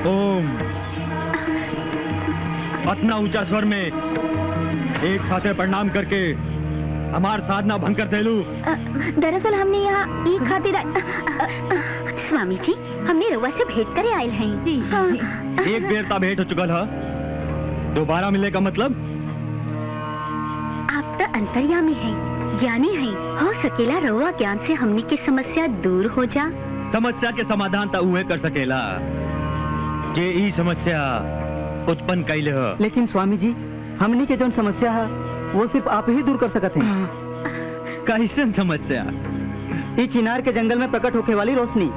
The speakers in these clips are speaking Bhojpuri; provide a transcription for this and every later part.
ओम। अपना ऊंचा स्वर में एक साथे प्रणाम करके हमार साधना भंग कर देलू। दरअसल हमने यहाँ एक खातिर स्वामी जी हमने रउआ से भेंट करे आयल हैं। जी हाँ। एक बेर ता भेंट हो चुकल है, दोबारा मिले का मतलब? आप तो अंतर्यामी हैं, ज्ञानी हैं, हो सकेला रउआ ज्ञान से हमनी की समस्या दूर हो जा। समस्या के समाधान ता उहे कर सकेला जे ई समस्या उत्पन्न कैले हो। लेकिन स्वामी जी हमनी के जो समस्या है वो सिर्फ आप ही दूर कर सकते हैं। कैसन समस्या? ये चिनार के जंगल में प्रकट होके वाली रोशनी।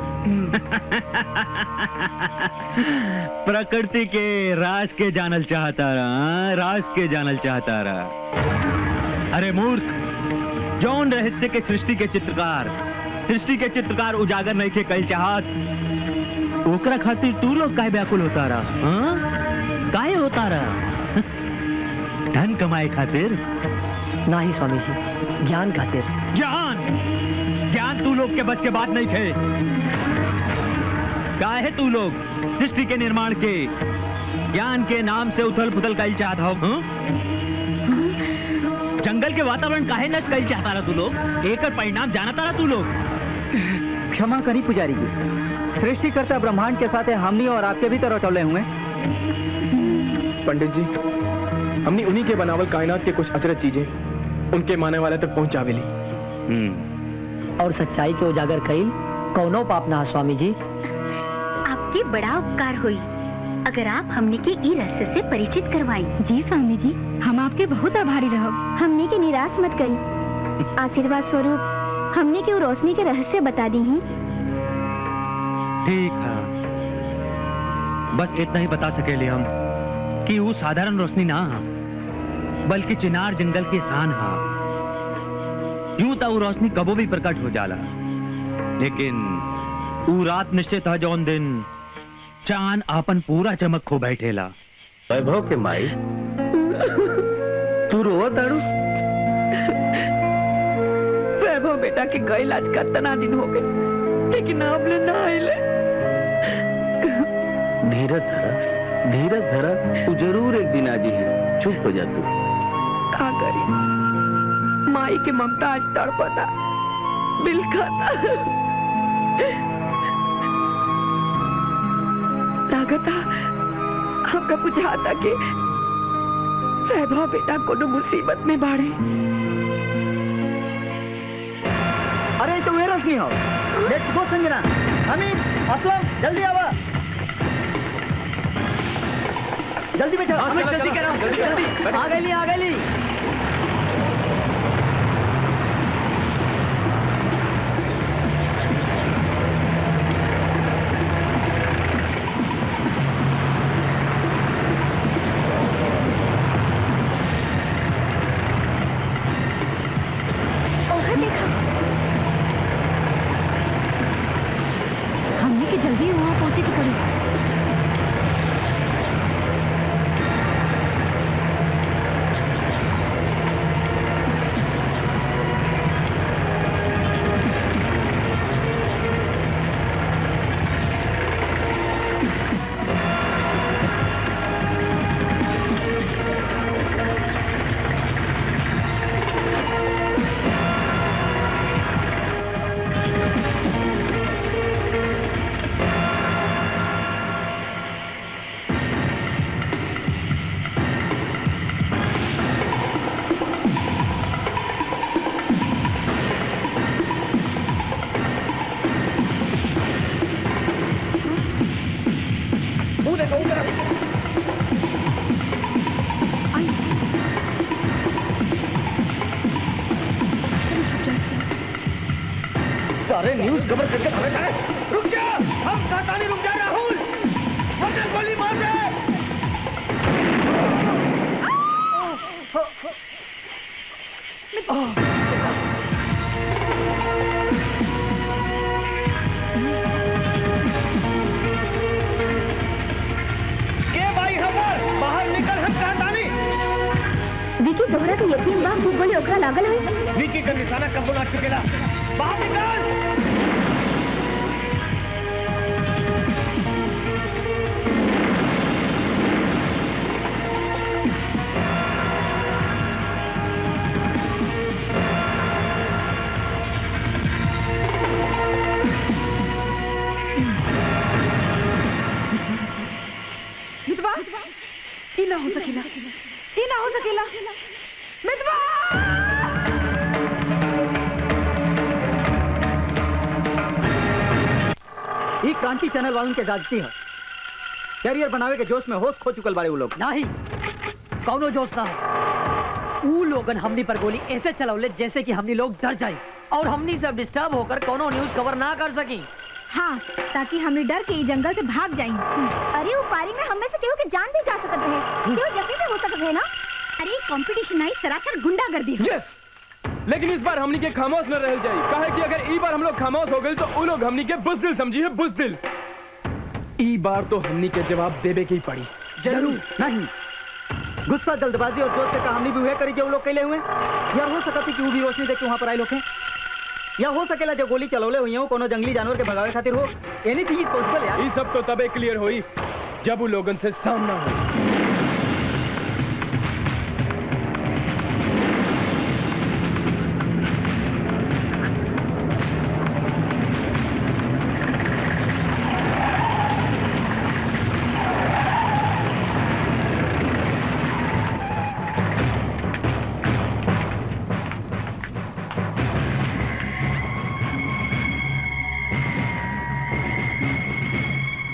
प्रकृति के राज के जानल चाहता रहा, राज के जानल चाहता रहा। अरे मूर्ख, जौन रहस्य के सृष्टि के चित्रकार उजागर नहीं के कल चाहत, ओकरा खातिर तू लोग काहे व्याकुल होता रहा? काहे होता रहा? धन कमाए खातिर? नहीं स्वामी जी, ज्ञान खातिर। ज्ञान तू लोग के बस के बात नहीं थे। काहे तू लोग सृष्टि के निर्माण के ज्ञान के नाम से उथल पुथल कल चाहत हो? जंगल के वातावरण काहे नष्ट कल चाहता रहा तू लोग? एक परिणाम जानता रहा तू लोग? क्षमा करी पुजारी जी, सृष्टिकर्ता ब्रह्मांड के साथ हमनी और आपके भी तरह टोले हुए। पंडित जी, हमने उन्हीं के बनावल कायनात के कुछ अचरज चीजें उनके माने वाले तक पहुंचावेली। और सच्चाई के उजागर कईल कौनो पाप ना स्वामी जी। आपके बड़ा उपकार हुई अगर आप हमने के ई रहस्य से परिचित करवाई। जी स्वामी जी, हम आपके बहुत आभारी रहो। हमने के निराश मत करी, आशीर्वाद स्वरूप हमने के वो रोशनी के रहस्य बता दी हैं। ठीक है, बस इतना ही बता सकेले हम कि वो साधारण रोशनी ना बल्कि चिनार जंगल की शान हा। यूं तो वो रोशनी कबो भी प्रकट हो जाला, लेकिन वो रात निश्चित है जौन दिन चांद आपन पूरा चमक खो बैठेला। वैभव के माई तू रो तारू? वैभव बेटा के गए आज कितना दिन हो गए, लेकिन आपने ना आइले। धीरज धरा, तू जरूर एक दिन आज ही। चुप हो जा तू। का करी, माई के ममता आज तड़पता, बिल खाता। लागता हमका बुझाता कि वैभव बेटा कोनो मुसीबत में बाड़े। अरे तो वे रोशनी हो। Let's go Sanjana. अमित, असलम, जल्दी आवा। जल्दी बैठो। अमित जल्दी करो, जल्दी। आ गई। हमने के जल्दी वहाँ पहुँचे के पड़ी। सारे न्यूज़ कवर करके भागे जाए। रुक जा, हम सातानी रुक जा राहुल, वरना गोली मार दे। के भाई हमर बाहर निकल, हम सातानी। विकी तोहरा के यकीन बा खूब गोली ओकरा लागल है? विकी का निशाना कब बोला चुकेला, बाहर निकल। मितवा ई ना हो सकेला, ई ना हो सकेला। मितवा ई क्रांति चैनल वालों के जागती है कैरियर बनावे के जोश में होश खो चुकल बारे वो लोग। नहीं कौनो जोश ना हो। ऊ लोगन हमनी पर गोली ऐसे चलावले जैसे कि हमनी लोग डर जाए और हमनी सब डिस्टर्ब होकर कोनो न्यूज कवर ना कर सकी। हाँ, ताकि हमें डर के इस जंगल से भाग जाएं। अरे वो पारी में हमें से केहू के जान भी जा सकत है, केहू जख्मी भी हो सकत है ना। अरे कंपटीशन आई सरासर गुंडागर्दी है। यस, लेकिन इस बार हमनी के खामोश न रह जाई। कहे कि अगर ई बार हम लोग खामोश हो गए तो उ लोग हमनी के बुज़दिल समझी है, बुज़दिल। ई बार तो हमनी के जवाब देवे की पड़ी। जरूर नहीं, गुस्सा जल्दबाजी और जोश से हमनी भी हुए करी जो लोग कैले हुए। या हो सकता है कि वो भी रोशनी देख के वहां पर आए लोग हैं, या हो सकेला जो गोली चलौले हुई हो कोनो जंगली जानवर के भगावे खातिर हो। एनीथिंग इज पॉसिबल यार। ये सब तो तबे क्लियर हुई जब वो लोगन से सामना हो।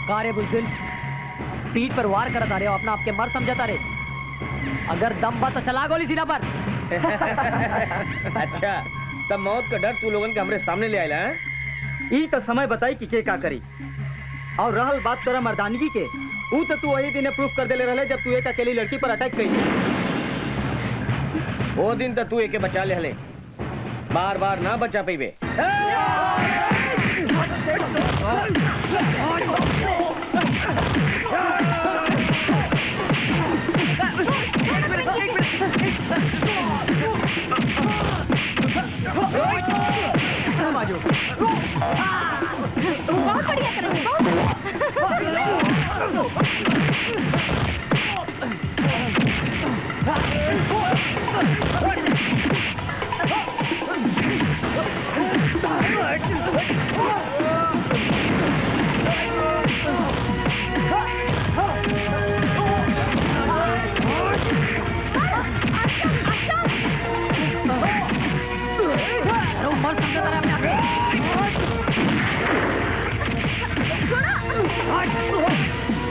कारे बुज़दिल पीठ पर वार करत आ रहे हो, अपना आपके मर समझता रे। अगर दम बा तो चला गोली सीना पर। अच्छा तब मौत का डर तू लोगन के हमरे सामने ले आइला है? ई तो समय बताई कि के का करी। और रहल बात तोरा मर्दानगी के, ऊ तो तू वही दिन प्रूफ कर देले रहले जब तू एक अकेली लड़की पर अटैक कइली। वो दिन तक तू एके बचा ले हले, बार बार ना बचा पाइबे। बहुत बढ़िया करेंगे,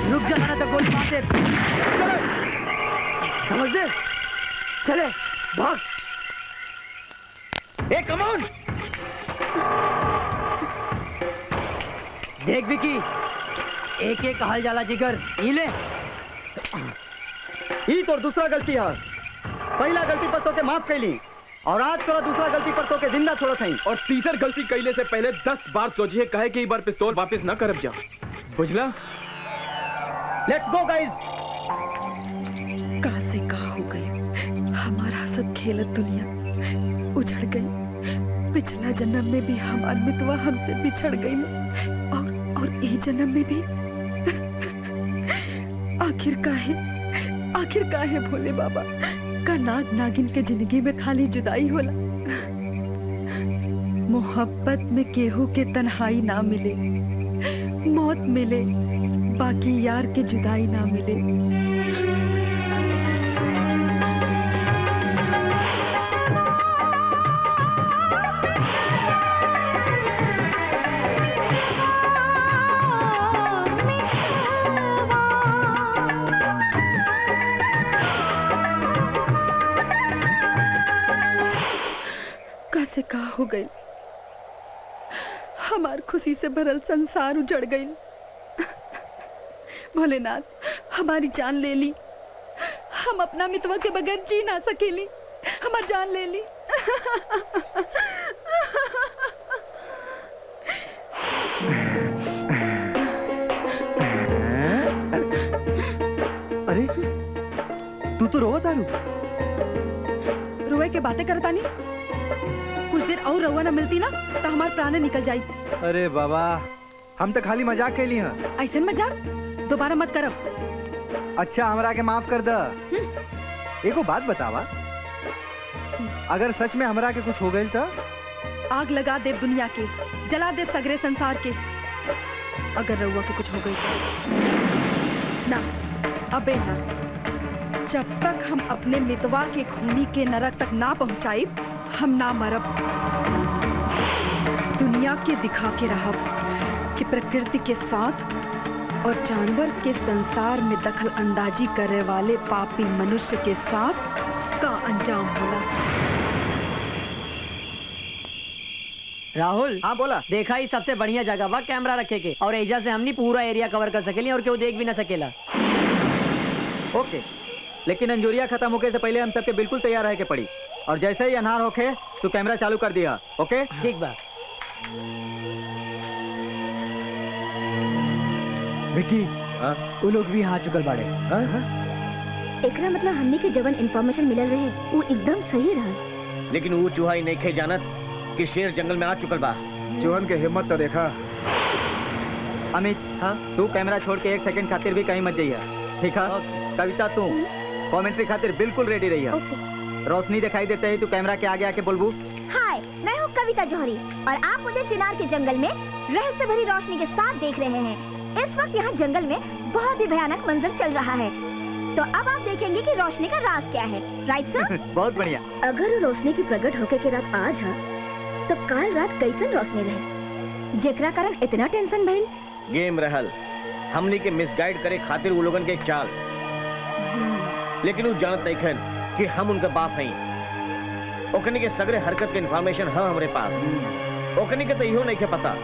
रुक जा ना तो गोली मार दे। समझ दे, चले भाग। ए कम ऑन, देख विकी, एक एक हल जाला जिगर ई ले। ई तो दूसरा गलती है। पहला गलती पर तो के माफ कैली और आज तोरा दूसरा गलती पर तो के जिंदा छोड़त हई। और तीसर गलती कैले से पहले 10 बार सोचिए, कहे कि एक बार पिस्तौल वापस ना करब जा, बुझला? Let's go guys. कहां से कहां हो गई हमारा सब खेलत दुनिया उजड़ गई। पिछला जन्म में भी हमार मितवा हमसे बिछड़ गई और इस जन्म में भी। आखिर काहे भोले बाबा का नाग नागिन के जिंदगी में खाली जुदाई होला। मोहब्बत में केहू के तन्हाई ना मिले, मौत मिले, बाकी यार के जुदाई ना मिले। कैसे का हो गई, हमार खुशी से भरल संसार उजड़ गई। भोलेनाथ हमारी जान ले ली, हम अपना मितवा के बगैर जी ना सकेली, हमारी जान ले ली। अरे तू तो रोवत आरू। रोए के बातें करता नहीं, कुछ देर और रहुआ ना मिलती ना तो हमार प्राण निकल जाई। अरे बाबा हम तो खाली मजाक कैली हैं। ऐसे मजाक दोबारा मत करब। अच्छा हमरा के माफ कर द। एको बात बतावा, अगर सच में हमरा के कुछ हो गई तो? आग लगा देव दुनिया के, जला देव सगरे संसार के। अगर रउआ के कुछ हो गई तो। ना, अबे ना, जब तक हम अपने मितवा के खूनी के नरक तक ना पहुंचाई, हम ना मरब। दुनिया के दिखा के रहब कि प्रकृति के साथ और जानवर के संसार में दखल अंदाजी करे वाले पापी मनुष्य के साथ का अंजाम होला। राहुल, हाँ बोला। देखा ही सबसे बढ़िया जगह बा कैमरा रखे के, और एजा से हमनी पूरा एरिया कवर कर सकेली और केहू देख भी ना सकेला। ओके, लेकिन अंजोरिया खत्म होके से पहले हम सबके बिल्कुल तैयार रहे के पड़ी, और जैसे ही अनहार होके तो कैमरा चालू कर दिया। ओके ठीक बा। विकी, वो लोग भी यहाँ चुकल बाड़े। एकरा मतलब हमने के जवन इन्फॉर्मेशन मिलल रहे वो एकदम सही रहा। लेकिन वो चूहा ही नहीं खे जानत कि शेर जंगल में आ चुकल बा। चूहन के हिम्मत तो देखा। अमित, हाँ तू कैमरा छोड़ के 1 सेकंड खातिर भी कहीं मत जाइए, ठीक है? कविता, तू कमेंट्री खातिर बिल्कुल रेडी रही है। रोशनी दिखाई देते ही तू कैमरा के आगे आके बोलबू। हाय, मैं हूँ कविता जौहरी और आप मुझे चिनार के जंगल में रहस्य भरी रोशनी के साथ देख रहे हैं। इस वक्त यहाँ जंगल में बहुत ही भयानक मंजर चल रहा है, तो अब आप देखेंगे कि रोशनी का राज क्या है। राइट सर? बहुत बढ़िया। अगर रोशनी की प्रकट होके के रात आज है, तो काल रात कैसन रोशनी रहे जेकरा कारण इतना टेंशन भइल? गेम रहल हमनी के मिसगाइड करे खातिर वो लोगन के एक चाल, लेकिन वो जानत नहीं खन कि हम उनका बाप हैं। ओकनी के सगरे हरकत के इन्फॉर्मेशन है हमरे पास। ओकनी के तो इहो नहीं के पता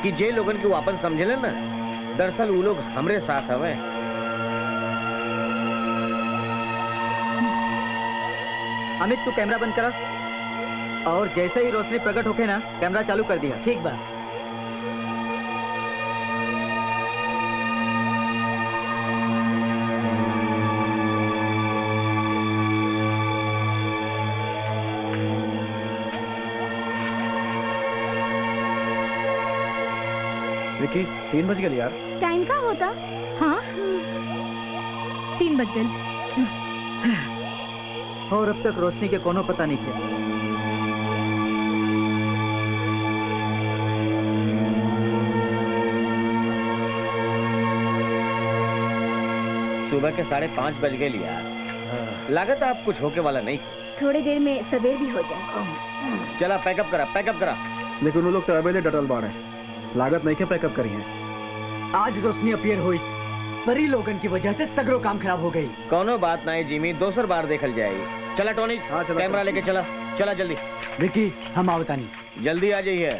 कि जे लोगन के वापस समझले ना, दरअसल वो लोग हमरे साथ हवे। अमित, तू कैमरा बंद करा, और जैसे ही रोशनी प्रकट होके ना कैमरा चालू कर दिया। ठीक बा। विकी, 3 बज गए यार। टाइम का होता? हाँ, 3 बज गए। और अब तक रोशनी के कोनो पता नहीं है। सुबह के 5:30 बज गए यार। लागत आप कुछ होके वाला नहीं। थोड़ी देर में सवेर भी हो जाए। चला पैकअप करा, पैकअप करा। लेकिन वो लोग तो अबेले डटल बाड़े, लागत नहीं के पैकअप करी है। आज रोशनी अपीयर हुई, परी लोगन की वजह से सगरो काम खराब हो गई। कोनो बात नहीं जिमी, दोसर बार देखल जाएगी। चला टोनी, हाँ, चला, कैमरा चला। लेके चला। चला जल्दी विकी, हम आवता नहीं। जल्दी आ जाइए।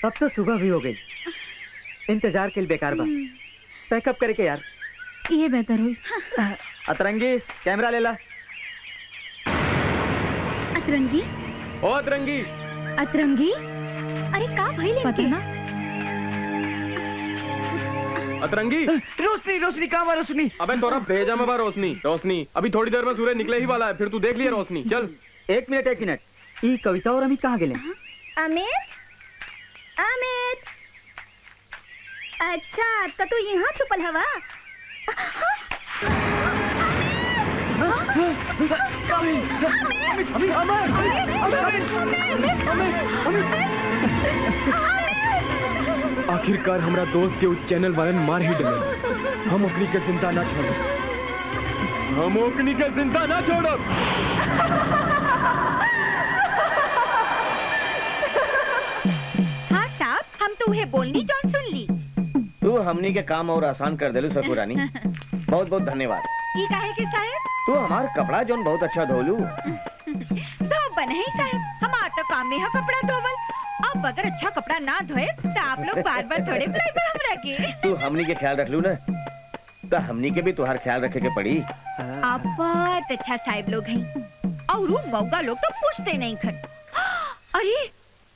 अब तो सुबह भी हो गई, इंतजार के लिए बेकार बा। पैकअप करके यार। ये बेहतर हुई। अतरंगी, कैमरा ले ला। अतरंगी? ओ अतरंगी, अतरंगी? अरे का भइल पता इनके? ना, अतरंगी। रोशनी, रोशनी कहाँ बा रोशनी? अबे तोरा भेजा में बा रोशनी। रोशनी, अभी थोड़ी देर में सूरज निकले ही वाला है, फिर तू देख लिया रोशनी। चल। 1 मिनट। ई कविता और अमित कहाँ गेले? अमित? अमित? अच्छा, तो तू यहाँ छुपल हवा? आखिरकार हमरा दोस्त के उस चैनल वाले मार ही डले। हम अपनी के चिंता ना छोड़ो, हम अपनी के चिंता ना छोड़ो। हाँ साहब, हम तो उन्हें बोलनी जौन सुन ली। तू हमनी के काम और आसान कर देलू सकुरानी। बहुत बहुत धन्यवाद। ई काहे के साहब? तू हमार कपड़ा जोन बहुत अच्छा धोलू। धोबन है साहब, हमार तो काम में है कपड़ा धोवल। अब अगर अच्छा कपड़ा ना धोए तो आप लोग बार-बार थोड़े बुलाइबे हमरा के। तू हमनी के ख्याल रख लू ना, तो हमनी के भी तुहार ख्याल रखे के पड़ी। आप बहुत अच्छा साहब लोग हैं, और वो मौका लोग तो पूछते नहीं खन। अरे,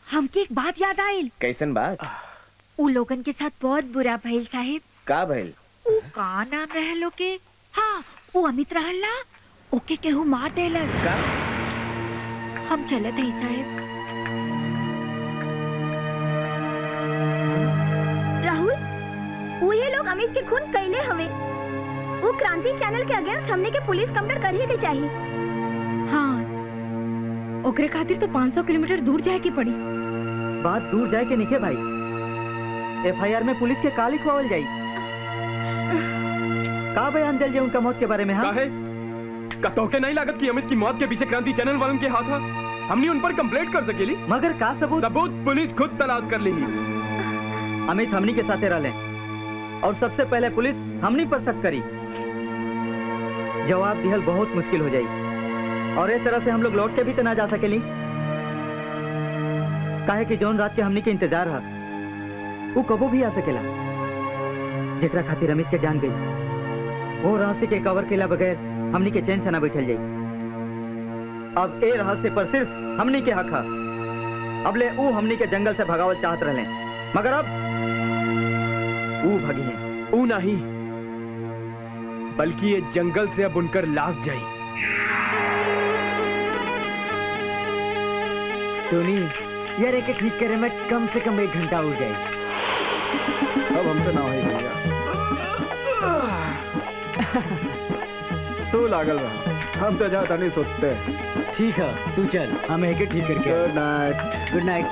हमके एक बात याद आइल। कैसन बात? उ लोगन के साथ बहुत बुरा भइल साहब। का भइल? उ का नाम रहलो के? हाँ, वो अमित रहला, ओके केहू मार देलक। का? हम चलत हई साहब। राहुल, वो ये लोग अमित के खून कैले हवे। वो क्रांति चैनल के अगेंस्ट हमने के पुलिस कंप्लेंट करिए के चाहिए। हाँ, ओकरे खातिर तो 500 किलोमीटर दूर जाए की पड़ी। बात दूर जाए के निके भाई, FIR में पुलिस के का लिखवावल जाई? का बयान दिल जाए उनका मौत के बारे में? हाँ काहे? का तोके नहीं लागत कि अमित की मौत के पीछे क्रांति चैनल वालों के हाथ है? हमने उन पर कंप्लेंट कर सकेली, मगर का सबूत? सबूत पुलिस खुद तलाश कर ली। अमित हमनी के साथे रहले और सबसे पहले पुलिस हमनी पर शक करी। जवाब दिहल बहुत मुश्किल हो जाई और एक तरह से हम लोग लौट के भी तो ना जा सकेली। काहे कि जौन रात के हमनी के इंतजार है वो कबो भी आ सकेला। जेकरा खातिर अमित के जान गई वो रहस्य के कवर केला बगैर हमनी के चैन से ना बैठल जाई। अब ए रहस्य पर सिर्फ हमनी के हक है। अबले ऊ हमनी के जंगल से भगावल चाहत रहले, मगर अब ऊ भगी हैं। ऊ नहीं, बल्कि ये जंगल से अब उनकर लाश जाई। टोनी, यार एक ठीक करे में कम से कम 1 घंटा हो जाए। अब हमसे ना होई भैया। तू लागल रहा, हम तो जाता नहीं सोचते। ठीक है, तू चल, हम एक ठीक करके। Good night. Good night.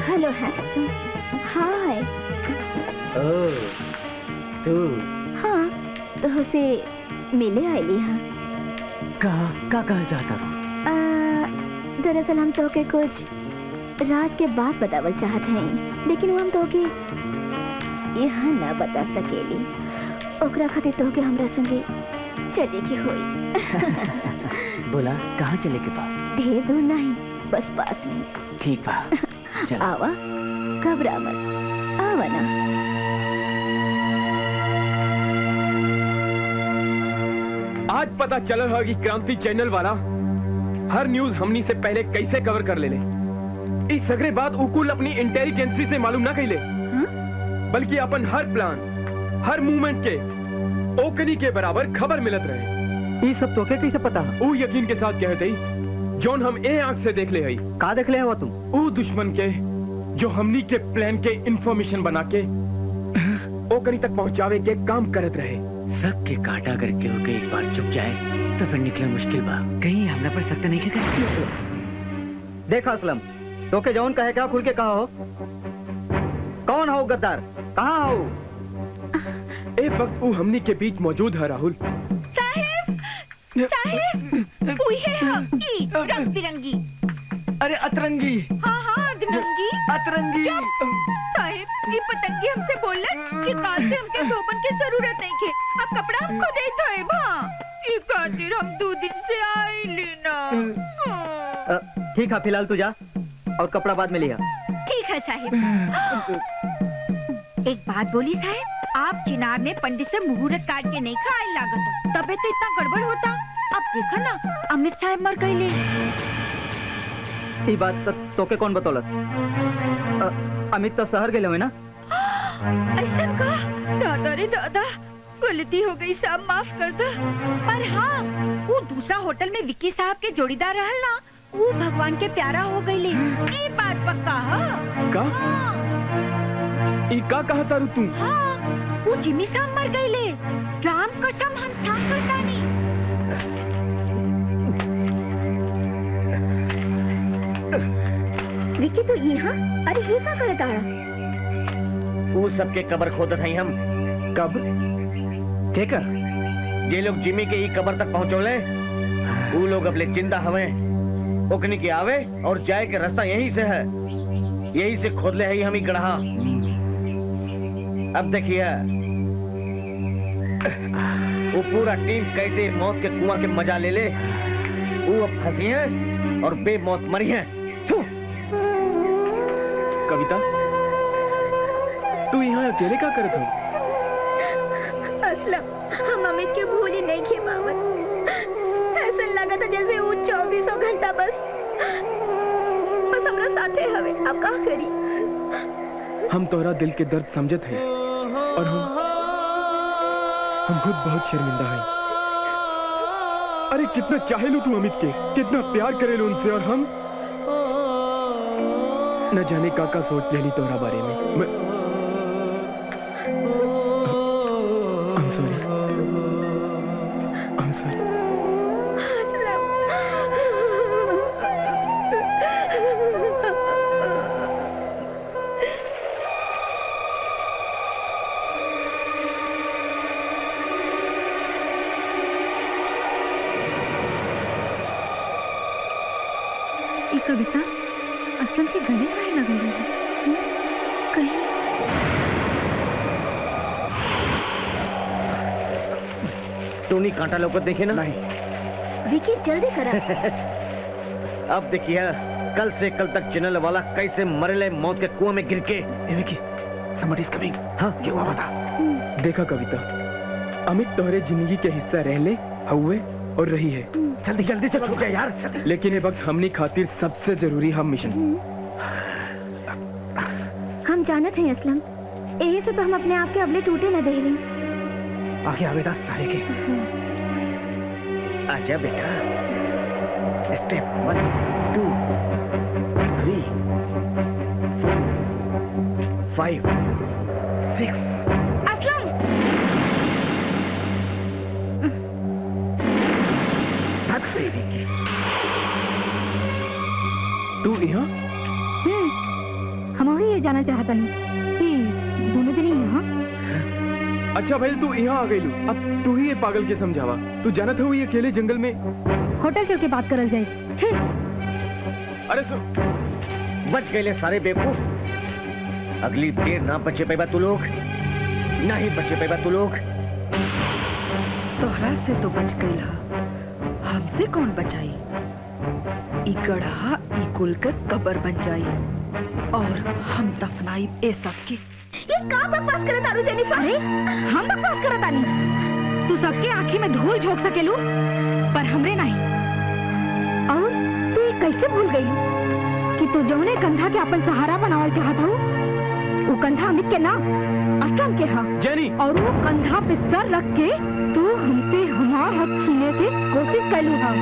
Hello handsome. Hi. Oh, तू हाँ, तो से मिले आईली हाँ। का कहल चाहता था? दरअसल हम तो के कुछ राज के बात बतावल चाहत हैं, लेकिन वो हम तो के यहाँ ना बता सकेली। ओकरा खातिर तो के हमरा संगे चले की होई। बोला कहाँ चले के पास? ढेर दूर नहीं, बस पास में। ठीक बा, चल। आवा, घबरा मत, आवा ना। आज पता चला है कि क्रांति चैनल वाला हर न्यूज हमनी से पहले कैसे कवर कर ले। इस सगरे बात उकुल अपनी इंटेलिजेंसी से मालूम ना कैले, बल्कि अपन हर प्लान, हर मूवमेंट के ओकनी के बराबर खबर मिलत रहे। ये सब तोके कैसे पता? वो यकीन के साथ कहते ही जोन हम ए आंख से देख ले हई। का देख ले हो तुम? वो दुश्मन के जो हमनी के प्लान के इंफॉर्मेशन बना के ओकनी तक पहुंचावे के काम करत रहे। सबके काटा करके होके एक बार चुप जाए तो फिर निकले मुश्किल बा। कहीं हमरा पर सख्त नहीं कर। देख असलम, तोके जौन कहे क्या खुल के कहा हो। कौन हो गद्दार? कहाँ हो? ए वक्त वो हमनी के बीच मौजूद है राहुल। साहिब, साहिब, कोई है हम की रंग बिरंगी। अरे अतरंगी। हाँ हाँ, अतरंगी। अतरंगी। साहिब, ये पतंगी हमसे बोले कि काल से हमके धोबन की जरूरत नहीं के। अब कपड़ा हम खुद ही धोए भा। ये खातिर हम 2 दिन से आई लेना। ठीक है, फिलहाल तू जा और कपड़ा बाद में लिया। ठीक है साहिब। एक बात बोली साहिब, आप चिनार ने पंडित से मुहूर्त काट के नहीं खाए लागत, तबे तो इतना गड़बड़ होता। अब देखा ना, अमित साहब मर गए। ये बात तोके कौन बतौलस? अमित तो शहर गए हुए ना? ऐसा का? दादा रे दादा, गलती हो गई साहब, माफ कर दो। पर हाँ, वो दूसरा होटल में विक्की साहब के जोड़ीदार रहल ना, वो भगवान के प्यारा हो गई। ये बात पक्का है। का? ई का कहा तारू तू? हाँ, वो जिमी साहब मर गए। राम कसम हम साफ करता नहीं। विक्की तो यहाँ, अरे ये क्या करता है? वो सबके कबर खोदत हई हम। कब? के कर? जे लोग जिमी के ई कबर तक पहुंचोले, वो लोग अबले जिंदा हवे। ओकनी के आवे और जाए के रास्ता यहीं से है। यहीं से खोद ले हई हम ही गढ़ा। अब देखिए वो पूरा टीम कैसे मौत के कुआं के मजा ले ले। वो अब फंसी है और बेमौत मरी है। कविता, तू यहाँ अकेले क्या करत हो? असलम, हम अमित के भूल ही नहीं खे मामन। ऐसा लगा था जैसे वो 24 घंटा बस हमरा साथे हवे। अब का करी? हम तोहरा दिल के दर्द समझत है और हम खुद बहुत शर्मिंदा है। अरे कितना चाहेलू तू अमित के, कितना प्यार करेलू उनसे, और हम न जाने का सोच लेली तोहरा बारे में। I'm sorry. I'm sorry. ये कविता असलम के गले में लग रही है कहीं। टोनी कांटा लौकत देखे ना? नहीं। विकी जल्दी करा। अब देखिए कल से कल तक चैनल वाला कैसे मरले मौत के कुएं में गिर के। ए विकी, somebody is coming. हाँ, ये हुआ बता। देखा कविता, अमित तोहरे जिंदगी के हिस्सा रह ले हुए और रही है, जल्दी जल्दी से छूट गया यार, जल्दी। लेकिन ये वक्त हमनी खातिर सबसे जरूरी हम मिशन। हम जानत हैं असलम, यही से तो हम अपने आप के अबले टूटे न दे रही। आगे आवेदा सारे के। आजा बेटा। स्टेप 1 2 3 4 5 6। असलम तू यहाँ? हम वही ये जाना चाहता नहीं कि दोनों जने यहाँ। अच्छा भाई तू यहाँ आ गई लू, अब तू ही ये पागल के समझावा। तू जानत हो ये अकेले जंगल में? होटल चल के बात करल जाए। अरे बच गए सारे बेवकूफ। अगली बेर ना बचे पैबा तू लोग, ना ही बचे पैबा तू लोग। तोहरा से तो बच गई हा, हमसे कौन बचाई? ई गढ़ा ई कुल के कबर बन जाई और हम दफनाई ए सब की। ये का बकवास करत आरू जेनिफर? अरे हम बकवास करत आनी? तू सबके आँखी में धूल झोंक सकेलू पर हमरे नहीं। और तू ये कैसे भूल गई कि तू जौने कंधा के अपन सहारा बनावल चाहत हो, वो कंधा अमित के ना असलम के हा। जेनी, और वो कंधा पे सर रख के तू हमसे हमार हक छीने के कोशिश कैलू हा,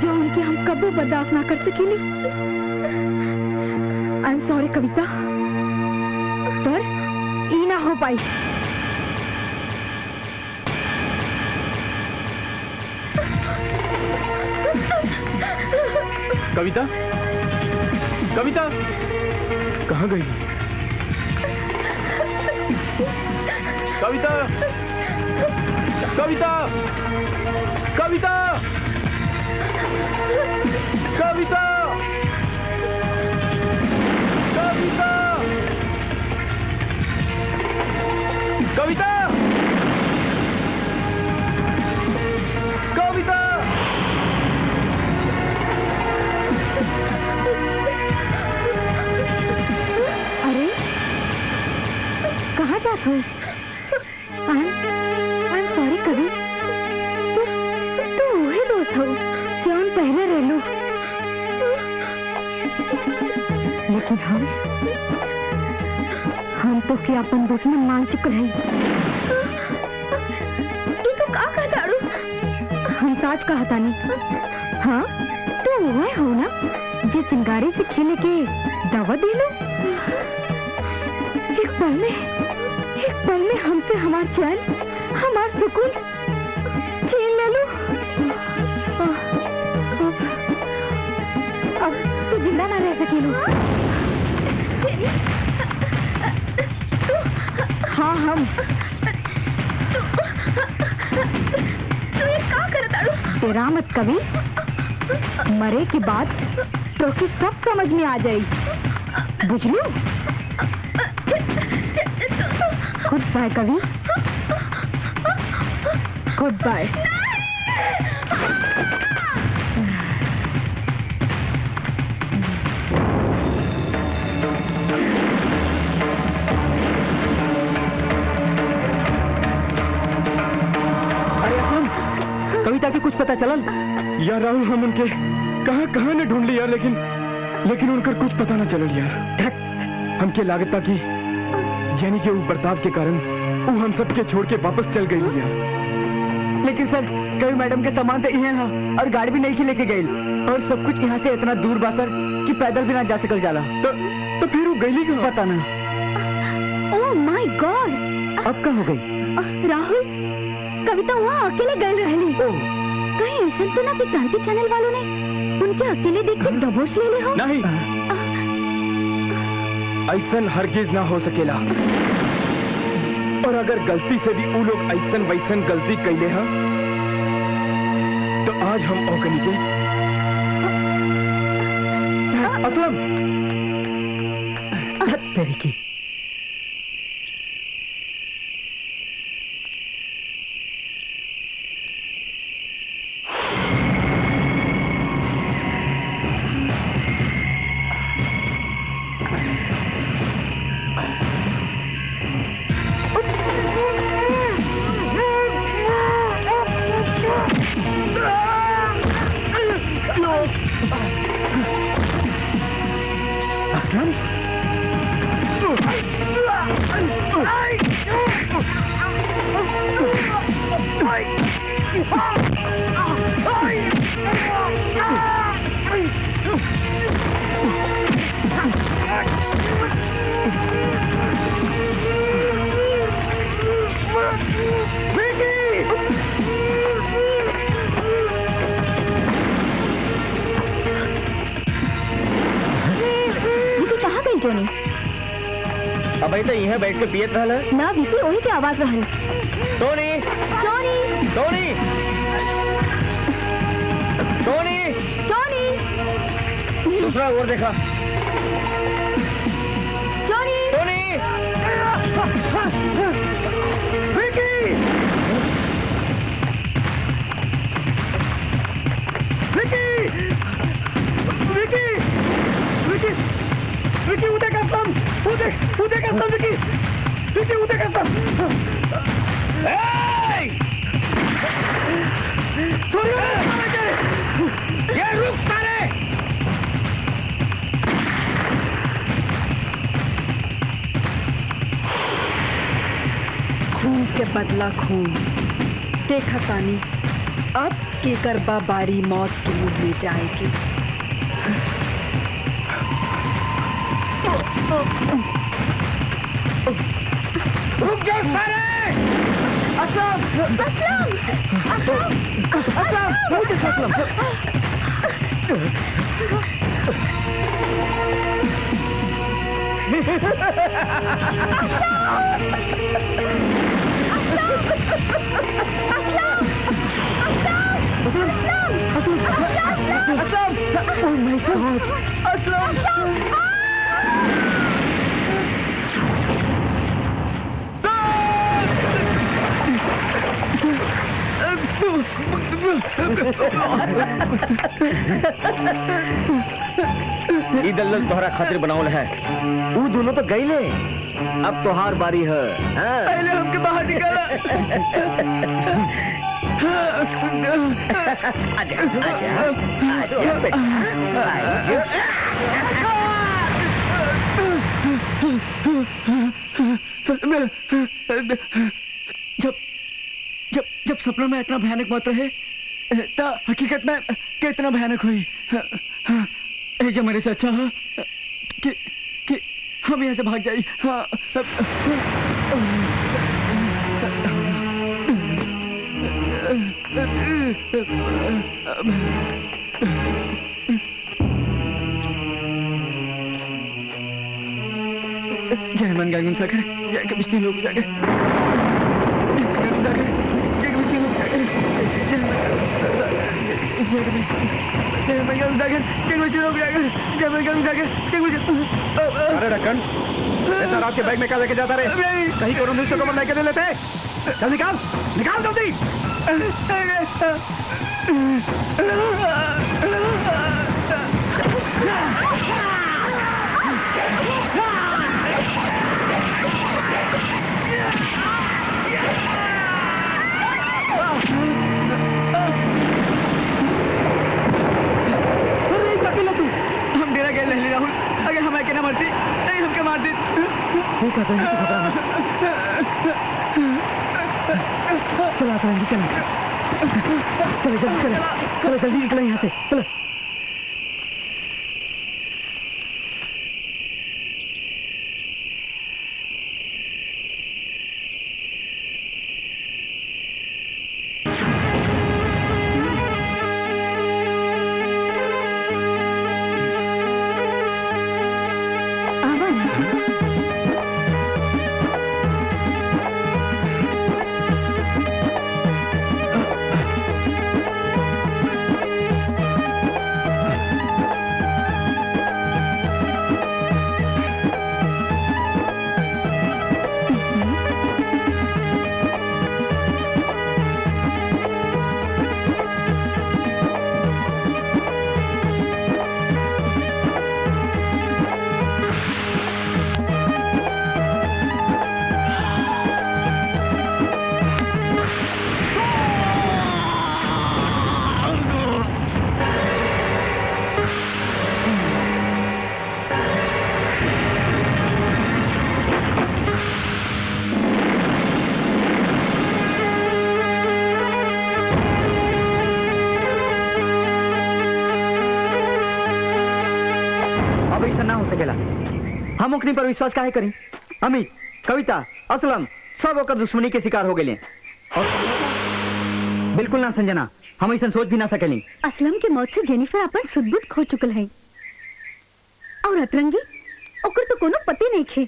जो उनके हम कबो बर्दाश्त ना कर सकेली। आई एम सॉरी कविता, पर ई ना हो पाई। कविता, कविता कहाँ गई? कविता, कविता, कविता, कविता, कविता, कविता, कविता। अरे कहाँ जात हो? आई एम सॉरी कवि, तू वही दोस्त हो जौन पहले रहलू, लेकिन हम तो के अपन दुश्मन मान चुकल है। ये तो का कहताड़ू? हम सच कहतानी। हाँ तो वह हो ना जे चिंगारी से खेले के दावत दिलो। एक पल में हमसे हमार चैन, हमार सुकून छीन ले लो। अब तू जिंदा ना रह सकेलू। हाँ हम तू ये का करताड़ू? तेरा मत कभी, मरे के बाद तो कि सब समझ में आ जाए, बुझलू? गुड बाय कवि, गुड बाय। कविता की कुछ पता चलन? यार राहुल, हम उनके कहाँ ने ढूंढ ली यार, लेकिन उनका कुछ पता ना चलल यार। हमके लागत था कि जेनी के ऊपर बर्ताव के कारण वो हम सब के छोड़ के वापस चल गई यार। लेकिन सर कवि मैडम के सामान तो यहाँ और गाड़ी भी नहीं खी लेके गई, और सब कुछ यहाँ से इतना दूर बा सर कि पैदल भी ना जा सकल जाला। तो फिर वो गई कहाँ? पता ना। ओह माय गॉड, अब क्या हो गई? राहुल, कविता वहाँ अकेले गए रहली। कहीं ऐसा तो ना कि क्रांति चैनल वालों ने उनके अकेले देख के दबोच ले हो? नहीं, ऐसन हरगिज ना हो सकेला। और अगर गलती से भी वो लोग ऐसन वैसन गलती कैले हैं तो आज हम ओकनी के असलम तेरी की टोनी अब तो यहाँ बैठ के पियत रहल है ना विकी वही के आवाज रहल। टोनी टोनी टोनी टोनी टोनी दूसरा और देखा टोनी टोनी विकी विकी विकी विकी विकी उदय कस्टम उदय कस्टम विकी विकी उदय कस्टम ये रुक सारे खून के बदला खून देखा तानी अब केकर बारी मौत के मुंह में जाएगी। रुक जाओ सारे असलम ई दल्लल तोहरा खातिर बनावल है। वो दोनों तो गईले, अब तोहार बारी है। पहले हमके बाहर निकाला। आजा आजा आजा बेटा जब जब जब सपना में इतना भयानक मौत रहे तो हकीकत में कितना भयानक हुई। जो मेरे से अच्छा है कि हम यहाँ से भाग जाए। हाँ जय मन गागुन सागर जय कबिश्ती लोग जाकर अरे रकन इतना रात के बैग में क्या लेके जाता रे? कहीं कोरोना न्यूज़ पेपर लेके दे लेते। चल निकाल निकाल जल्दी। हम डेरा गए नहीं राहुल, अगर हम के ना मरती नहीं हमके मार दी। चला चलो जल्दी चलो जल्दी निकलो यहाँ से चलो। हम ओकनी पर विश्वास काहे करी? अमित, कविता, असलम सब ओकर दुश्मनी के शिकार हो गए। और बिल्कुल ना संजना, हम ऐसा सोच भी ना सकेली। असलम के मौत से जेनिफर अपन सुध-बुध खो चुकल है और अतरंगी ओकर तो कोनो पते नहीं खे।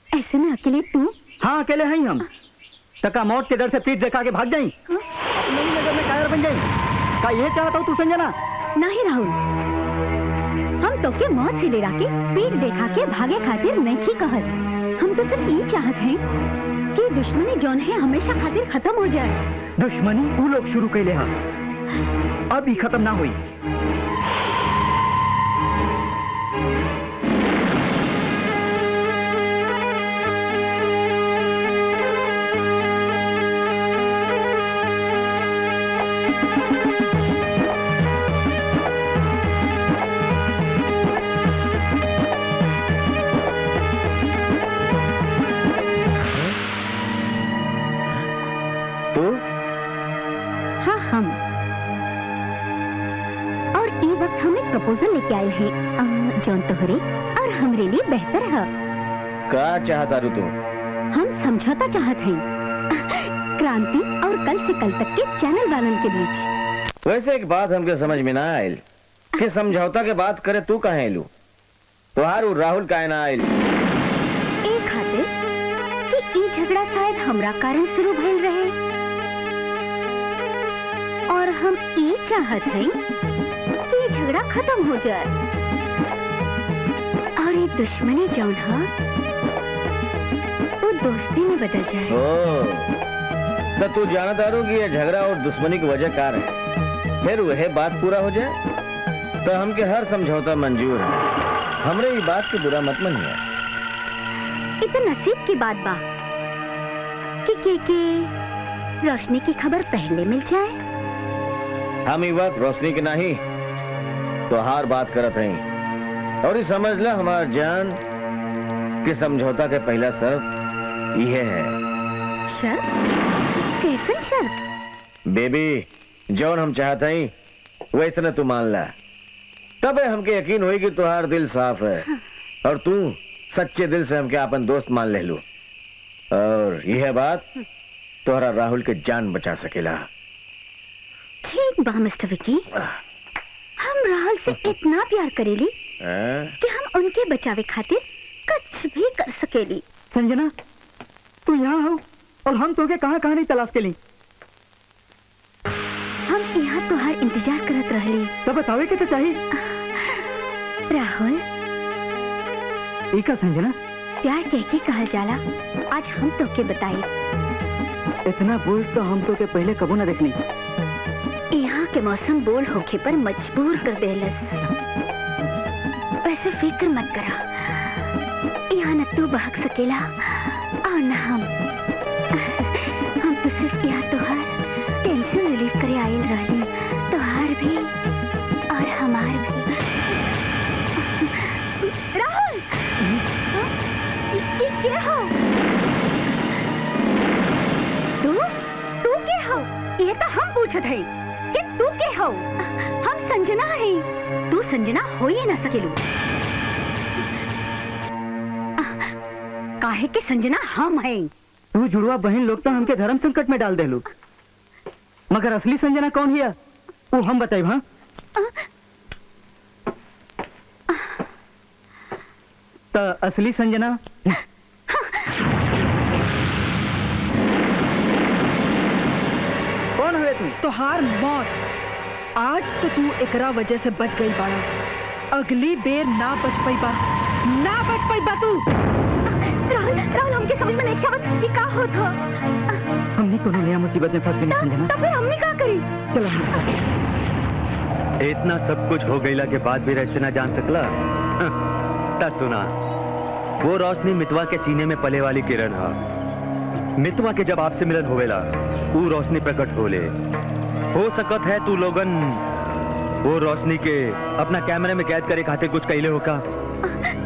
ऐसे में अकेले तू? हाँ अकेले हैं हम। तका मौत के डर से पीठ दिखा के भाग जाई, अपनी नजर में कायर बन जाई। का ये चाहता हूँ तू संजना? नहीं राहुल, हम तो के मौत से डरा के पीठ देखा के भागे खातिर नहीं कहत। हम तो सिर्फ ये चाहत हैं कि दुश्मनी जौन है हमेशा खातिर खत्म हो जाए। दुश्मनी वो लोग शुरू कैले हा, अब ही खत्म ना हुई। प्रपोजल लेके आए हैं जौन तोहरे और हमरे लिए बेहतर है। का चाहता रू तू? हम समझौता चाहत हैं क्रांति और कल से कल तक के चैनल वालों के बीच। वैसे एक बात हमके समझ में ना आयल कि समझौता के बात करे तू कहाँ आयलू? तुहार राहुल काहे ना आयल? एक खातिर कि ई झगड़ा शायद हमरा कारण शुरू भइल रहे और हम ई चाहत हैं कि झगड़ा खत्म हो जाए और ये दुश्मनी जौन है वो दोस्ती में बदल जाए। तो तू जानता रू कि ये झगड़ा और दुश्मनी की वजह कार है, फिर वह बात पूरा हो जाए तो हमके हर समझौता मंजूर है। हमरे ये बात की बुरा मत मनिए। इतना नसीब की बात बा कि रोशनी की खबर पहले मिल जाए। हम ये बात रोशनी की नहीं तो हार बात करत हैं और ये समझ ले हमार जान कि समझौता के पहला शर्त यह है। शर्त? कैसन शर्त? बेबी, जौन हम चाहते हैं वैसे न तू मान ला, तब हमके यकीन होई कि तुहार दिल साफ है और तू सच्चे दिल से हमके अपन दोस्त मान ले लू और यह बात तुहरा राहुल के जान बचा सकेला। ठीक बा मिस्टर विकी, हम राहुल से इतना प्यार करेली कि हम उनके बचावे खातिर कुछ भी कर सकेली। संजना, तू यहाँ हो और हम तोके कहाँ नहीं तलाश के ली। हम यहाँ तुहार इंतजार करत रहली। तो बतावे के तो चाहिए। राहुल, इका संजना प्यार कैके कहल जाला आज हम तोके बताई। इतना बोझ तो हम तोके पहले कबो न देखनी। यहाँ के मौसम बोल होके पर मजबूर कर देलस। वैसे फिक्र मत करा, यहाँ न तू बहक सकेला और न हम तो सिर्फ यहाँ तुहार टेंशन रिलीफ करे आयल रहली, तुहार भी और हमार भी। राहुल, ये क्या हो? तू क्या हो? ये तो हम पूछत है कि तू के हो? हम संजना है, तू संजना हो ही ना सकेलू। काहे के संजना हम हैं? तू जुड़वा बहन लोग तो हमके धर्म संकट में डाल देलू, मगर असली संजना कौन है वो हम बताए। हाँ तो असली संजना कौन है? तू तोहार मौत। आज तो तू एकरा वजह से बच गई बाड़ा, अगली बेर ना बच पाई बा तू। राहुल हमके समझ में नहीं आवत ये का होत हो। हमने कोनो नया मुसीबत में फंस गई संजना। तब फिर हमने का करी? चलो हमने साथ। इतना सब कुछ हो गईला के बाद भी रहस्य ना जान सकला। ता सुना, वो रोशनी मितवा के सीने में पले वाली किरण है। मितवा के जब आपसे मिलन होवेला वो रोशनी प्रकट होले। हो सकत है तू लोगन वो रोशनी के अपना कैमरे में कैद करे खातिर कुछ कहले हो का?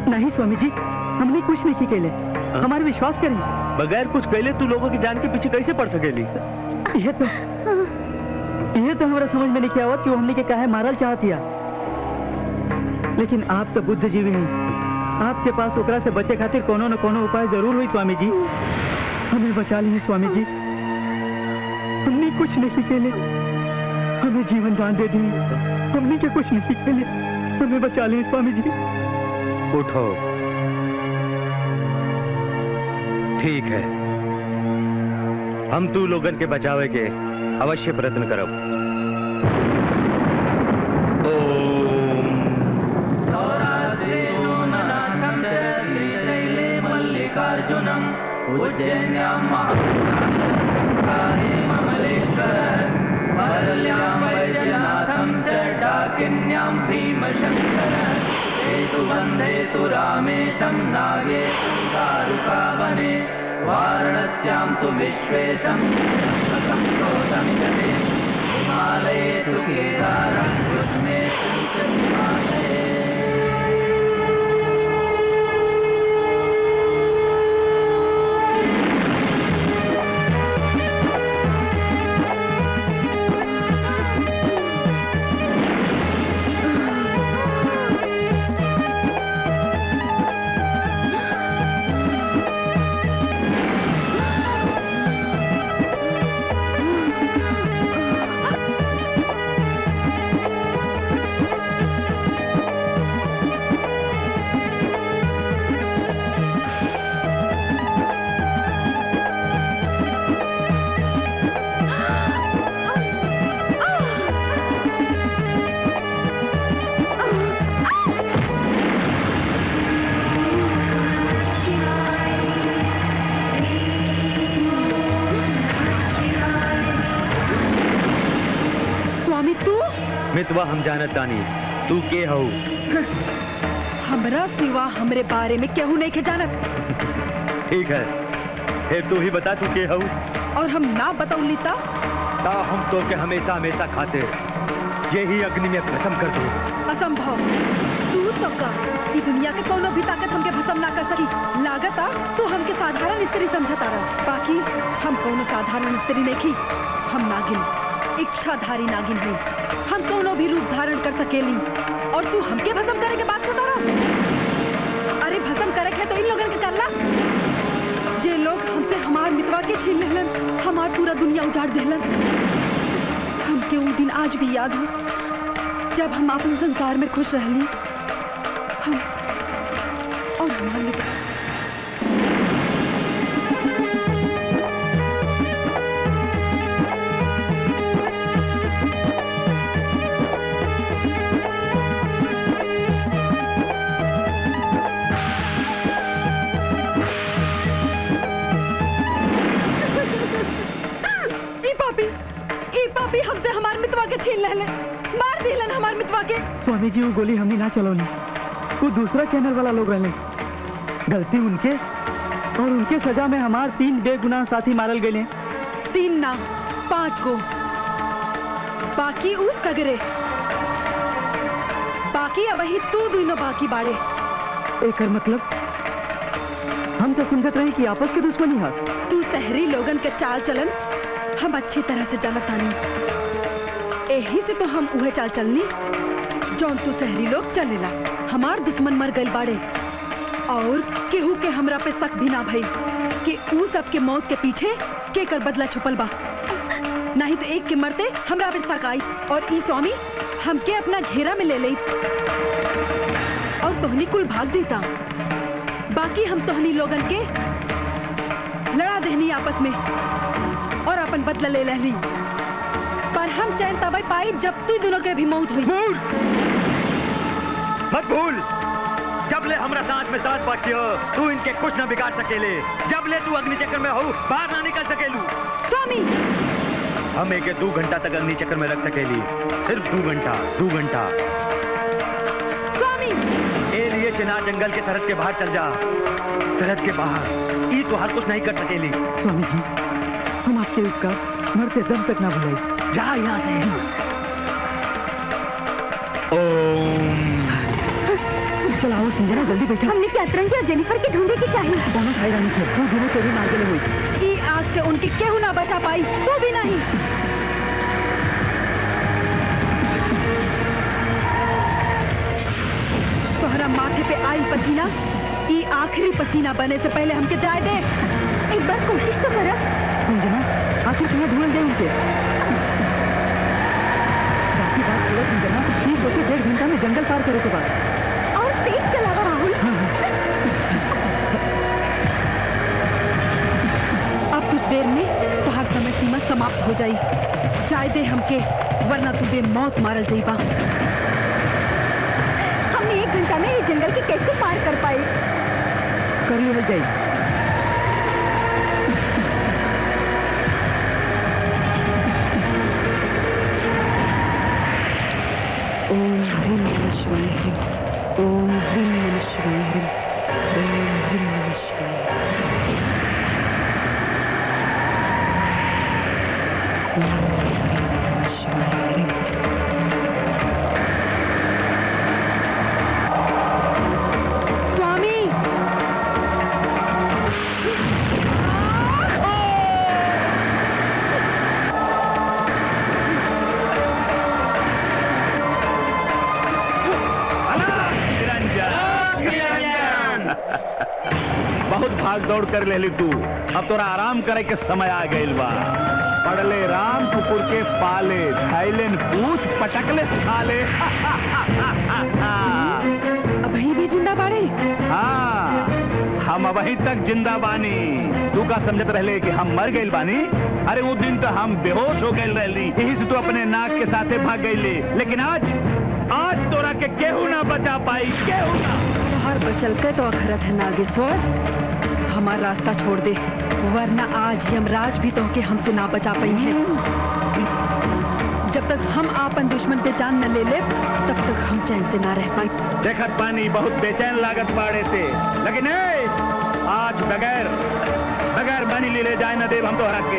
नहीं स्वामी जी, हमने कुछ नहीं कहले, हमारे विश्वास करें। बगैर कुछ कहले तू लोगों की जान के पीछे कैसे पड़ सकेली? ये तो हमारा समझ में नहीं किया हुआ कि हमने के काहे मारल चाहतिया, लेकिन आप तो बुद्धिजीवी हैं, आपके पास ओकरा से बचे खातिर कोनो न कोनो उपाय जरूर हुई स्वामी जी। हमें बचा ली स्वामी जी। हमने कुछ नहीं खेले, हमें जीवन दान दे दी। हमने के कुछ नहीं खेले, हमें बचा ली स्वामी जी। उठो, ठीक है, हम तू लोगन के बचावे के अवश्य प्रयत्न करब। मल्लिकार्जुनम उज्जैन्यां महाकालेश्वरं वैद्यनाथं च डाकिन्यां भीमशंकरं हेतुबन्धे तु रामेशं नागे दारुकावने वाराणस्यां तु विश्वेशं गौतमिकते हिमालये तु केदारं कृष्णेषु च हिमालये। मितवा हम जानत तानी तू के हऊ। हमरा सिवा हमरे बारे में केहू नहीं के जानत। ठीक है, फिर तू ही बता तू के हऊ। और हम ना बताऊली ता हम तो के हमेशा हमेशा खाते यही अग्नि में भस्म कर दो। असंभव। तू तो का ई दुनिया के कोनो भी ताकत हमके भस्म ना कर सकी। लागता तू हमके साधारण स्त्री समझता रह, बाकी हम कोनो साधारण स्त्री नहीं की। हम नागिन, इच्छाधारी नागिन है। हम कोनो भी रूप धारण कर सकेली और तू हमके भस्म करे के बात करता रह। अरे भस्म करे है तो इन लोगन के करला। जे लोग हमसे हमार मितवा के छीन लेलन, हमार पूरा दुनिया उजाड़ देलन। हमके वो दिन आज भी याद है जब हम अपने संसार में खुश रहली। हम और हमार मितवा। हमसे हमार मितवा के छीन ले, मार दिलन हमार मितवा के। स्वामी जी वो गोली हमने ना चलौनी, वो दूसरा चैनल वाला लोग रहले। गलती उनके और उनके सजा में हमार 3 बेगुनाह साथी मारल गए। 3 ना 5 गो। बाकी उ सगरे, बाकी अब ही तू दोनों बाकी बाड़े। एकर मतलब हम तो समझत रही कि आपस के दुश्मनी है। तू शहरी लोगन के चाल चलन हम अच्छी तरह से जानत तानी। यही से तो हम उहे चाल चलनी जौन तू शहरी लोग चलेला। हमार दुश्मन मर गइल बाड़े और केहू के हमरा पे शक भी ना भई कि ऊ सब के मौत के पीछे के कर बदला छुपल बा। नहीं तो एक के मरते हमरा पे शक आई और ई स्वामी हमके अपना घेरा में ले ले और तोहनी कुल भाग जीता। बाकी हम तोहनी लोगन के लड़ा देहनी आपस में और अपन बदला ले लहली। पर हम चैन तब पाई जब तू दोनों के भी मौत हुई। भूल मत भूल, जब ले हमरा साथ में साथ बाकी हो तू इनके कुछ न बिगाड़ सकेले। जब ले तू अग्नि चक्र में हो बाहर ना निकल सकेलू। स्वामी हम एक 2 घंटा तक अग्नि चक्र में रख सकेली, सिर्फ 2 घंटा। स्वामी ए लिए चिनार जंगल के सरहद के बाहर चल जा। सरहद के बाहर ई तो हर कुछ नहीं कर सकेली। स्वामी जी हम आपके उपकार मरते दम तक ना भुलाई। जा यहाँ से। ओम। चलाओ संजना जल्दी बैठा। हमने क्या अतरंगी और जेनिफर की ढूंढे की चाहिए। दोनों खाई रानी थे, वो दोनों तेरी मार के हुई। ई आग से उनकी केहू ना बचा पाई, तू भी नहीं। तोहरा माथे पे आई पसीना ई आखिरी पसीना बने से पहले हमके जाए दे। एक बार कोशिश तो करो। संजना आखिर तुम्हें ढूंढ गए उनके बाकी बात पूरा संजना 30 होते 1.5 घंटा में जंगल पार करे के बाद और तेज चलावा राहुल। अब कुछ देर में तोहार समय सीमा समाप्त हो जाई। जाए दे हमके, वरना तू बे मौत मारल जाइबा। हमने 1 घंटा में ये जंगल के कैसे पार कर पाए? कर ले जाए। ओम ह्रीं नमः शिवाय ह्रीं। ओम ह्रीं नमः शिवाय ह्रीं। ओम ह्रीं नमः शिवाय ह्रीं। ओम ह्रीं नमः शिवाय ह्रीं। स्वामी बहुत भाग दौड़ कर ले ली तू, अब तोरा आराम करे के समय आ गइल बा। पड़ले राम कुकुर के पाले, थाईलैंड पूछ पटकले साले। अभी भी जिंदा बाड़े? हाँ, हम अभी तक जिंदा बानी। तू का समझत रहले कि हम मर गइल बानी? अरे वो दिन तो हम बेहोश हो गइल रहली, यही से तू अपने नाक के साथे भाग गइले। लेकिन आज तोरा के केहू ना बचा पाई, केहू ना। हर बचल के तो अखरत है नागेश्वर। हमारा रास्ता छोड़ दे, वरना आज यमराज भी तो के हमसे ना बचा पाई है। जब तक हम आपन दुश्मन पे जान न ले ले, तब तक हम चैन से ना रह पाए। देखत पानी बहुत बेचैन लागत बाड़े से, लेकिन आज बगैर बनी ले जाए न देव हम तो हरा के।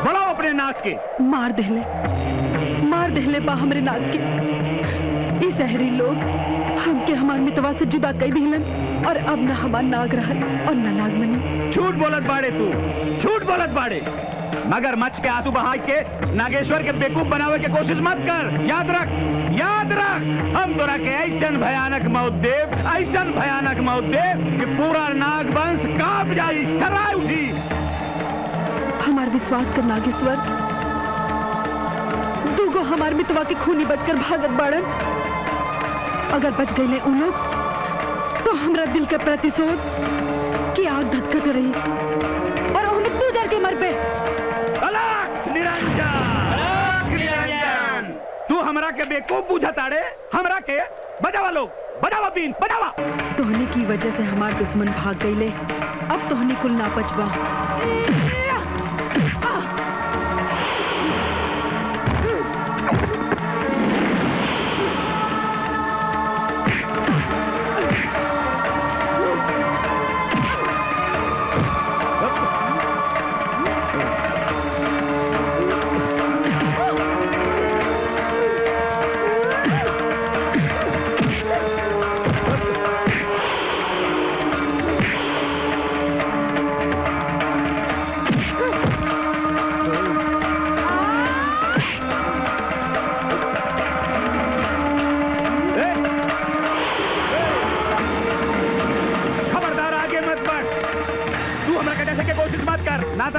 बोलो अपने नाक के। मार देले बा हमरे नाक के। ई शहरी लोग हमके हमार मितवा से जुदा कर दिलन, और अब न हमार नाग रहल और न नागमणि। झूठ बोलत बाड़े तू, झूठ बोलत बाड़े। मगर मच के आंसू बहा के नागेश्वर के बेवकूफ बनावे के कोशिश मत कर। याद रख, हम तोरा के ऐसन भयानक मौत देव कि पूरा नाग वंश कांप जाई, थर्राए उठी। हमार विश्वास कर नागेश्वर, दूगो हमार मितवा के खूनी बचकर भागत बाड़न। अगर बच गए उन लोग, तो हमरा दिल के प्रतिशोध की आग धधकत रही, और हमें तू जर के मर पे। अलग निरंजन, तू हमरा के बेवकूफ बुझताड़े। हमरा के बजावा बीन, बजावा। तोहनी की वजह से हमार दुश्मन भाग गईले, अब तोहनी कुल ना बचबा।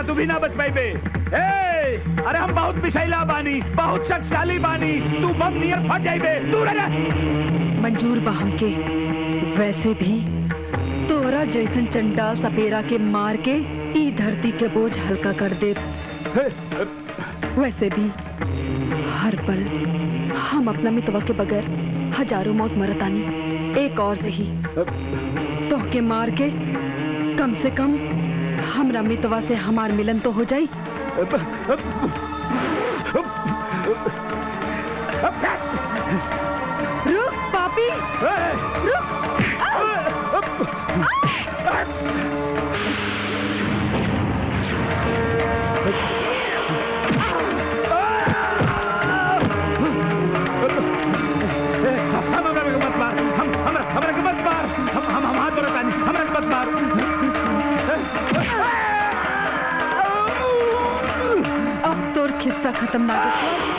तू भी ना बच पाई बे। अरे हम बहुत पिछैला बानी, बहुत शक्तिशाली बानी, तू बम नियर फट जाई बे। दूर रह। मंजूर बा हमके, वैसे भी तोरा जैसन चंडाल सपेरा के मार के ई धरती के बोझ हल्का कर दे। वैसे भी हर पल हम अपना मितवा के बगैर हजारों मौत मरतानी। एक और सही तो के मार के कम से कम हमरा मितवा से हमार मिलन तो हो जाई। रुक पापी, रुक। अब तोर खिस्सा खत्म ना हो।